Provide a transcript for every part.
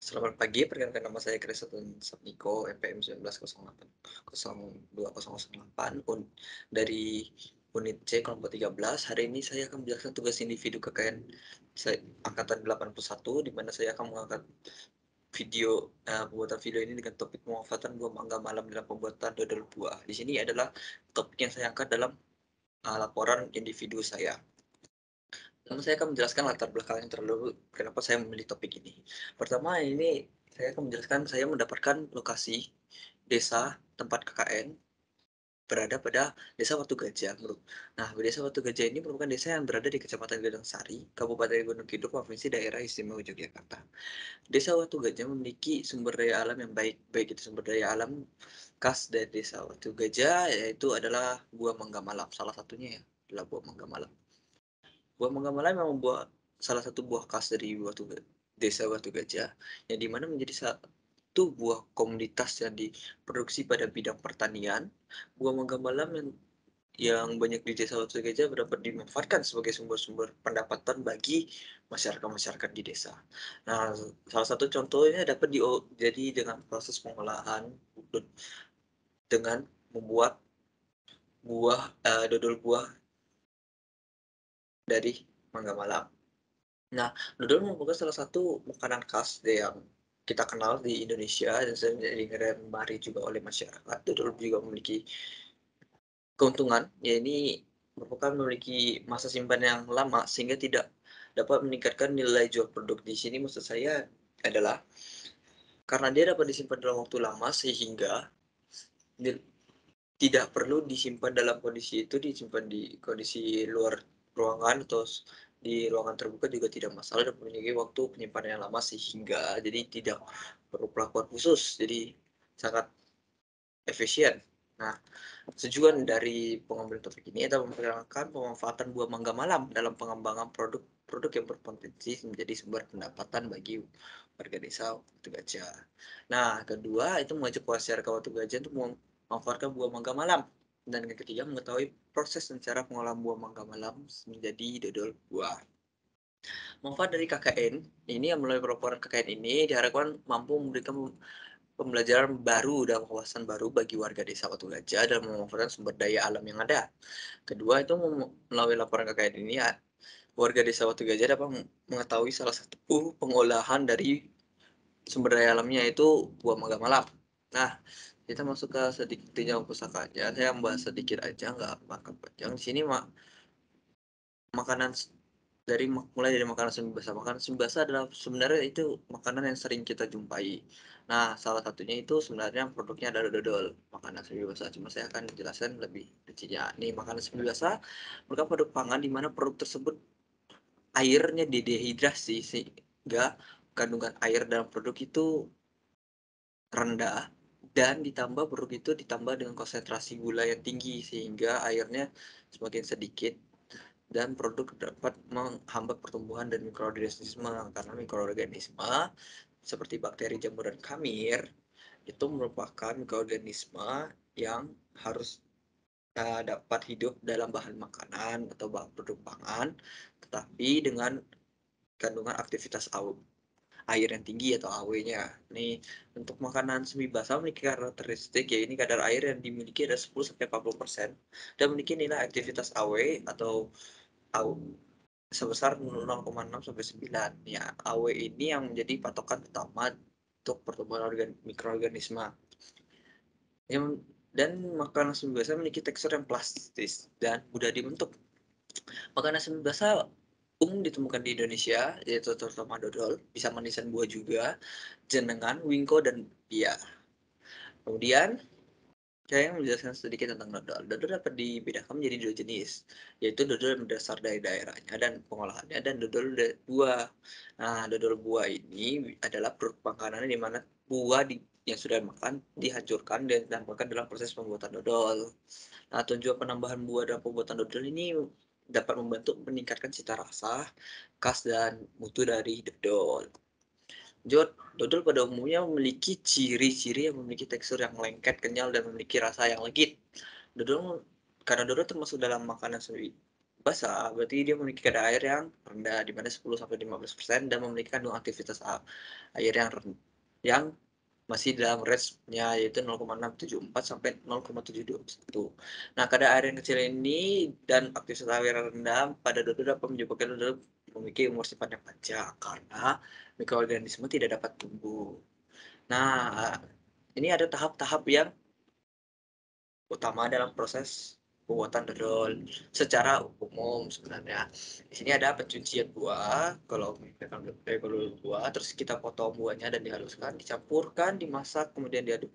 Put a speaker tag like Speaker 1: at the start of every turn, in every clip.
Speaker 1: Selamat pagi, perkenalkan nama saya Christian Sapniko, NPM 1908 dari unit C kelompok 13. Hari ini saya akan menjelaskan tugas individu KKN angkatan 81, di mana saya akan mengangkat pembuatan video ini dengan topik pemanfaatan buah mangga malam dalam pembuatan dodol buah. Di sini adalah topik yang saya angkat dalam laporan individu saya. Namun saya akan menjelaskan latar belakang yang terlalu kenapa saya memilih topik ini. Pertama, ini saya akan menjelaskan saya mendapatkan lokasi desa tempat KKN berada pada Desa Watu Gajah, Bro. Nah, Desa Watu Gajah ini merupakan desa yang berada di Kecamatan Gadang Sari, Kabupaten Gunung Kidul, Provinsi Daerah Istimewa Yogyakarta. Desa Watu Gajah memiliki sumber daya alam yang baik, baik itu sumber daya alam khas dari Desa Watu Gajah, yaitu adalah buah mangga malam. Salah satunya ya adalah buah mangga malam. Buah mangga malam memang salah satu buah khas dari Desa Watu Gajah, yang dimana menjadi satu buah komoditas yang diproduksi pada bidang pertanian. Buah mangga malam yang banyak di Desa Watu Gajah dapat dimanfaatkan sebagai sumber-sumber pendapatan bagi masyarakat-masyarakat di desa. Nah, salah satu contohnya dapat jadi dengan proses pengolahan dengan membuat dodol buah dari mangga malam. Nah, dodol merupakan salah satu makanan khas yang kita kenal di Indonesia dan sering digemari juga oleh masyarakat. Dodol juga memiliki keuntungan, ya ini merupakan memiliki masa simpan yang lama sehingga tidak dapat meningkatkan nilai jual produk. Di sini maksud saya adalah karena dia dapat disimpan dalam waktu lama sehingga tidak perlu disimpan dalam kondisi itu, disimpan di kondisi luar ruangan atau di ruangan terbuka juga tidak masalah dan memiliki waktu penyimpanan yang lama sehingga jadi tidak perlu pelakuan khusus, jadi sangat efisien. Nah, tujuan dari pengambilan topik ini adalah memperkenalkan pemanfaatan buah mangga malam dalam pengembangan produk-produk yang berpotensi menjadi sumber pendapatan bagi warga desa Watu Gajah. Nah, kedua itu mengajak masyarakat Watu Gajah untuk memanfaatkan buah mangga malam. Dan yang ketiga, mengetahui proses dan cara pengolahan buah mangga malam menjadi dodol buah. Manfaat dari KKN ini yang melalui pelaporan KKN ini diharapkan mampu memberikan pembelajaran baru dan wawasan baru bagi warga desa Watu Gajah dalam memanfaatkan sumber daya alam yang ada. Kedua itu melalui laporan KKN ini warga desa Watu Gajah dapat mengetahui salah satu pengolahan dari sumber daya alamnya yaitu buah mangga malam. Nah, kita masuk ke sedikit tinjauan pusakanya. Saya membahas sedikit aja, nggak makan panjang. Di sini makanan mulai dari makanan semi basah. Makanan semi basah adalah sebenarnya itu makanan yang sering kita jumpai. Nah, salah satunya itu sebenarnya produknya adalah dodol, makanan semi basah. Cuma saya akan jelaskan lebih rincinya. Nih, makanan semi basah merupakan produk pangan di mana produk tersebut airnya didehidrasi sehingga kandungan air dalam produk itu rendah dan ditambah produk itu ditambah dengan konsentrasi gula yang tinggi sehingga airnya semakin sedikit dan produk dapat menghambat pertumbuhan dan mikroorganisme karena mikroorganisme seperti bakteri, jamur, dan kamir itu merupakan mikroorganisme yang harus dapat hidup dalam bahan makanan atau bahan produk pangan, tetapi dengan kandungan aktivitas air yang tinggi atau AW-nya. Nih, untuk makanan semi basah memiliki karakteristik ya ini kadar air yang dimiliki ada 10-40% dan memiliki nilai aktivitas AW atau AW sebesar 0,6 sampai 9. Ya, AW ini yang menjadi patokan utama untuk pertumbuhan mikroorganisme. Dan makanan semi basah memiliki tekstur yang plastis dan mudah dibentuk. Makanan semi basah umum ditemukan di Indonesia, yaitu terutama dodol, bisa manisan buah juga, jenengan, wingko, dan pia. Kemudian, saya menjelaskan sedikit tentang dodol. Dodol dapat dibedakan menjadi dua jenis, yaitu dodol yang berdasar dari daerahnya dan pengolahannya, dan dodol buah. Nah, dodol buah ini adalah produk makanan di mana buah yang sudah makan dihancurkan dan ditambahkan dalam proses pembuatan dodol. Nah, tujuan penambahan buah dalam pembuatan dodol ini dapat membantu meningkatkan cita rasa, khas, dan mutu dari dodol. Dodol pada umumnya memiliki ciri-ciri yang memiliki tekstur yang lengket, kenyal, dan memiliki rasa yang legit. Dodol karena dodol termasuk dalam makanan semi basah, berarti dia memiliki kadar air yang rendah, di mana 10-15% dan memiliki kandung aktivitas air yang masih dalam range-nya, yaitu 0,674 sampai 0,721. Nah, kadar air yang kecil ini dan aktivitas air yang rendah pada dodol dapat menyebabkan dodol memiliki umur simpan yang panjang karena mikroorganisme tidak dapat tumbuh. Nah, ini ada tahap-tahap yang utama dalam proses pembuatan dodol secara umum sebenarnya. Di sini ada pencucian buah, kalau buah, terus kita potong buahnya dan dihaluskan, dicampurkan, dimasak, kemudian diaduk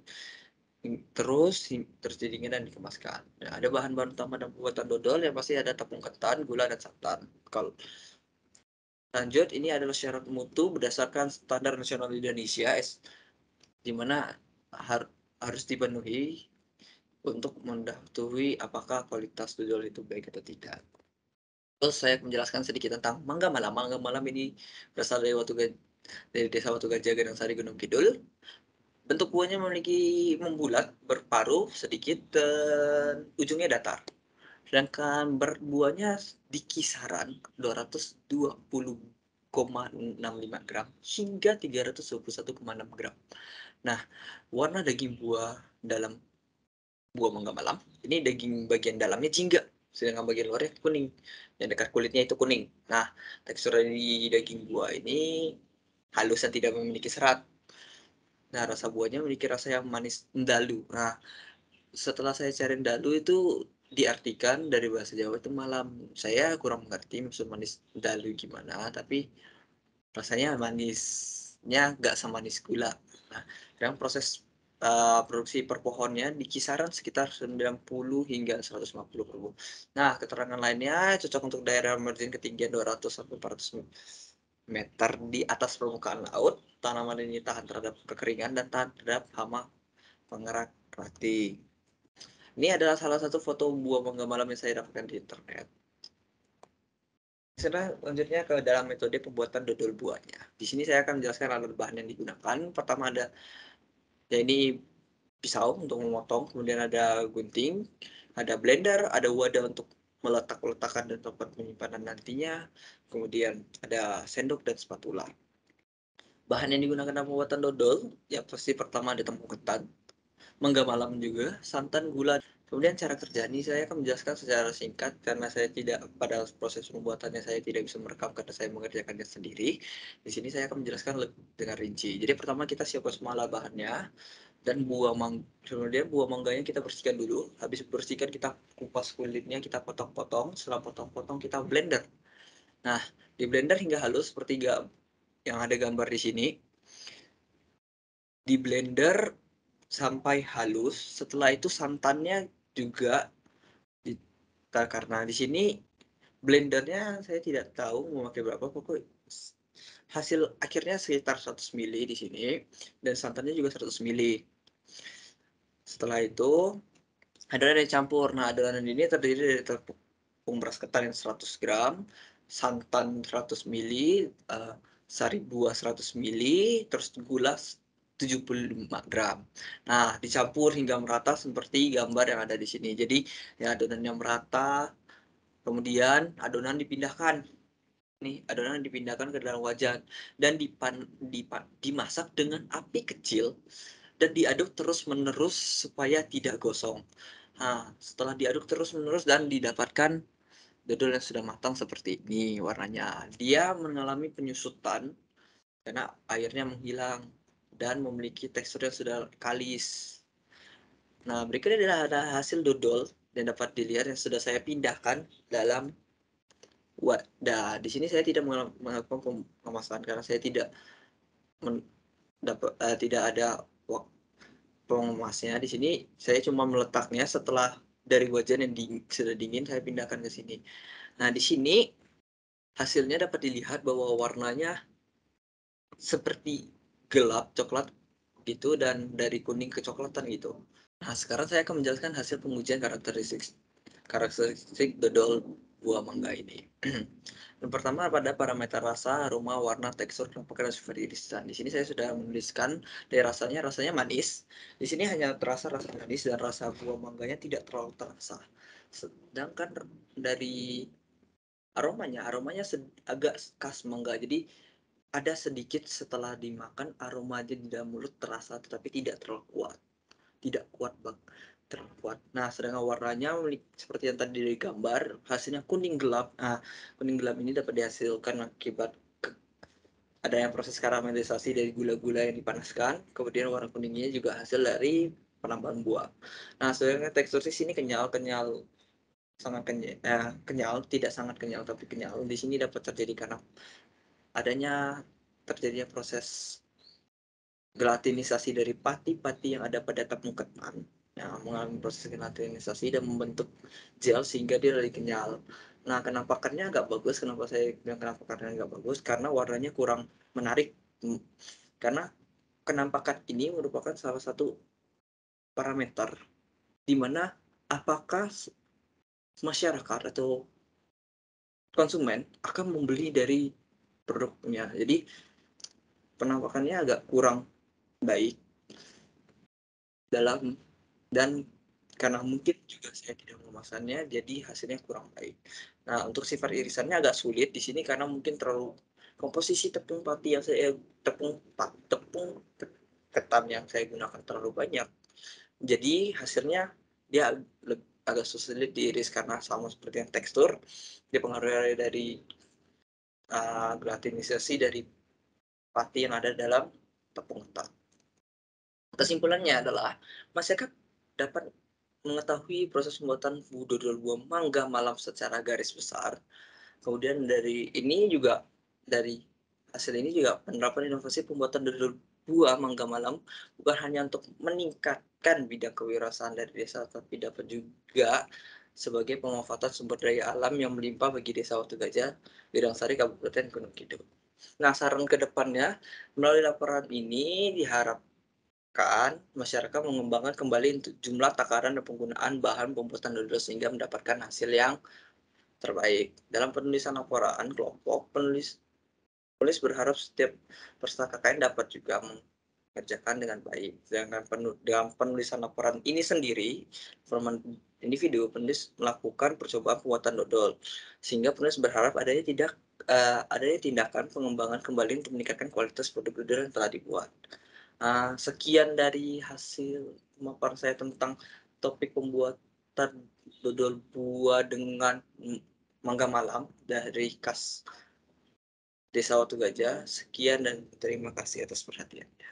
Speaker 1: terus didinginkan dan dikemaskan. Nah, ada bahan-bahan utama dalam pembuatan dodol yang pasti ada tepung ketan, gula, dan santan. Kalau lanjut, ini adalah syarat mutu berdasarkan standar nasional Indonesia, di mana harus dipenuhi untuk mengetahui apakah kualitas dodol itu baik atau tidak. Terus saya menjelaskan sedikit tentang mangga malam. Mangga malam ini berasal dari desa Watu Gajah, Gandang Gunung Kidul. Bentuk buahnya membulat, berparuh sedikit, dan ujungnya datar. Sedangkan berat buahnya di kisaran 220,65 gram hingga 321,6 gram. Nah, warna daging buah dalam buah mangga malam ini daging bagian dalamnya jingga, sedangkan bagian luarnya kuning, yang dekat kulitnya itu kuning. Nah, tekstur dari daging buah ini halus dan tidak memiliki serat. Nah, rasa buahnya memiliki rasa yang manis endalu. Nah, setelah saya cari endalu itu diartikan dari bahasa Jawa itu malam. Saya kurang mengerti maksud manis endalu gimana, tapi rasanya manisnya nggak semanis gula. Nah, dalam proses produksi per pohonnya di kisaran sekitar 90 hingga 150 per buah. Nah, keterangan lainnya cocok untuk daerah margin ketinggian 200 sampai 400 meter di atas permukaan laut. Tanaman ini tahan terhadap kekeringan dan tahan terhadap hama pengerat rati. Ini adalah salah satu foto buah mangga malam yang saya dapatkan di internet. Selanjutnya ke dalam metode pembuatan dodol buahnya. Di sini saya akan menjelaskan alat bahan yang digunakan. Pertama ada, ya ini pisau untuk memotong, kemudian ada gunting, ada blender, ada wadah untuk meletak-letakkan dan tempat penyimpanan nantinya, kemudian ada sendok dan spatula. Bahan yang digunakan dalam pembuatan dodol, ya pasti pertama ada tepung ketan, mangga malam juga, santan, gula. Kemudian cara kerja ini saya akan menjelaskan secara singkat karena saya tidak pada proses pembuatannya saya tidak bisa merekam karena saya mengerjakannya sendiri. Di sini saya akan menjelaskan lebih dengan rinci. Jadi pertama kita siapkan semua bahannya dan kemudian buah mangganya kita bersihkan dulu. Habis bersihkan kita kupas kulitnya, kita potong-potong. Setelah potong-potong kita blender. Nah, di blender hingga halus seperti yang ada gambar di sini. Di blender sampai halus. Setelah itu santannya juga karena di sini blendernya saya tidak tahu memakai berapa, pokoknya hasil akhirnya sekitar 100 ml di sini dan santannya juga 100 ml. Setelah itu adonan dicampur. Nah, adonan ini terdiri dari tepung beras ketan yang 100 gram, santan 100 ml, sari buah 100 ml, terus gula 75 gram. Nah, dicampur hingga merata seperti gambar yang ada di sini. Jadi, ya adonannya merata, kemudian adonan dipindahkan. Nih, adonan dipindahkan ke dalam wajan dan dimasak dengan api kecil dan diaduk terus-menerus supaya tidak gosong. Nah, setelah diaduk terus-menerus dan didapatkan dodol yang sudah matang seperti ini warnanya, dia mengalami penyusutan karena airnya menghilang dan memiliki tekstur yang sudah kalis. Nah, berikutnya adalah ada hasil dodol yang dapat dilihat yang sudah saya pindahkan dalam wadah. Di sini saya tidak melakukan pemasakan karena saya tidak ada pengemasnya. Di sini saya cuma meletaknya setelah dari wajan yang sudah dingin saya pindahkan ke sini. Nah, di sini hasilnya dapat dilihat bahwa warnanya seperti gelap coklat gitu dan dari kuning ke coklatan gitu. Nah, sekarang saya akan menjelaskan hasil pengujian karakteristik dodol buah mangga ini. Yang pertama pada parameter rasa, aroma, warna, tekstur, dan sifat irisan. Di sini saya sudah menuliskan dari rasanya manis. Di sini hanya terasa rasa manis dan rasa buah mangganya tidak terlalu terasa. Sedangkan dari Aromanya agak khas mangga. Jadi ada sedikit setelah dimakan aroma aja di dalam mulut terasa, tetapi tidak terlalu kuat. Tidak kuat bang, terlalu kuat. Nah, sedangkan warnanya seperti yang tadi dari gambar, hasilnya kuning gelap. Nah, kuning gelap ini dapat dihasilkan akibat adanya proses karamelisasi dari gula-gula yang dipanaskan. Kemudian warna kuningnya juga hasil dari penambahan buah. Nah, sedangkan tekstur di sini kenyal-kenyal, sangat kenyal, kenyal, tidak sangat kenyal tapi kenyal. Di sini dapat terjadi karena adanya terjadinya proses gelatinisasi dari pati-pati yang ada pada tepung ketan yang mengalami proses gelatinisasi dan membentuk gel sehingga dia lebih kenyal. Nah, kenampakannya agak bagus. Kenapa saya bilang kenampakannya agak bagus? Karena warnanya kurang menarik. Karena kenampakan ini merupakan salah satu parameter di mana apakah masyarakat atau konsumen akan membeli dari produknya. Jadi penampakannya agak kurang baik dalam, dan karena mungkin juga saya tidak memasaknya jadi hasilnya kurang baik. Nah, untuk sifat irisannya agak sulit di sini karena mungkin terlalu komposisi tepung pati yang saya tepung ketan yang saya gunakan terlalu banyak. Jadi hasilnya dia agak sulit diiris karena sama seperti yang tekstur dipengaruhi dari gelatinisasi dari pati yang ada dalam tepung ketan. Kesimpulannya adalah masyarakat dapat mengetahui proses pembuatan dodol buah mangga malam secara garis besar. Kemudian dari ini juga, dari hasil ini juga penerapan inovasi pembuatan dodol buah mangga malam bukan hanya untuk meningkatkan bidang kewirausahaan dari desa, tapi dapat juga sebagai pemanfaatan sumber daya alam yang melimpah bagi desa Watu Gajah, Bidang-Sari, Kabupaten Gunung Kidul. Nah, saran ke depannya, melalui laporan ini diharap masyarakat mengembangkan kembali jumlah takaran dan penggunaan bahan pembuatan dodol sehingga mendapatkan hasil yang terbaik. Dalam penulisan laporan kelompok, penulis berharap setiap peserta KKN dapat juga mengerjakan dengan baik. Dalam penulisan laporan ini sendiri, individu penulis melakukan percobaan pembuatan dodol, sehingga penulis berharap adanya tindakan pengembangan kembali untuk meningkatkan kualitas produk dodol yang telah dibuat. Sekian dari hasil pemaparan saya tentang topik pembuatan dodol buah dengan mangga malam dari khas Desa Watu Gajah. Sekian dan terima kasih atas perhatiannya.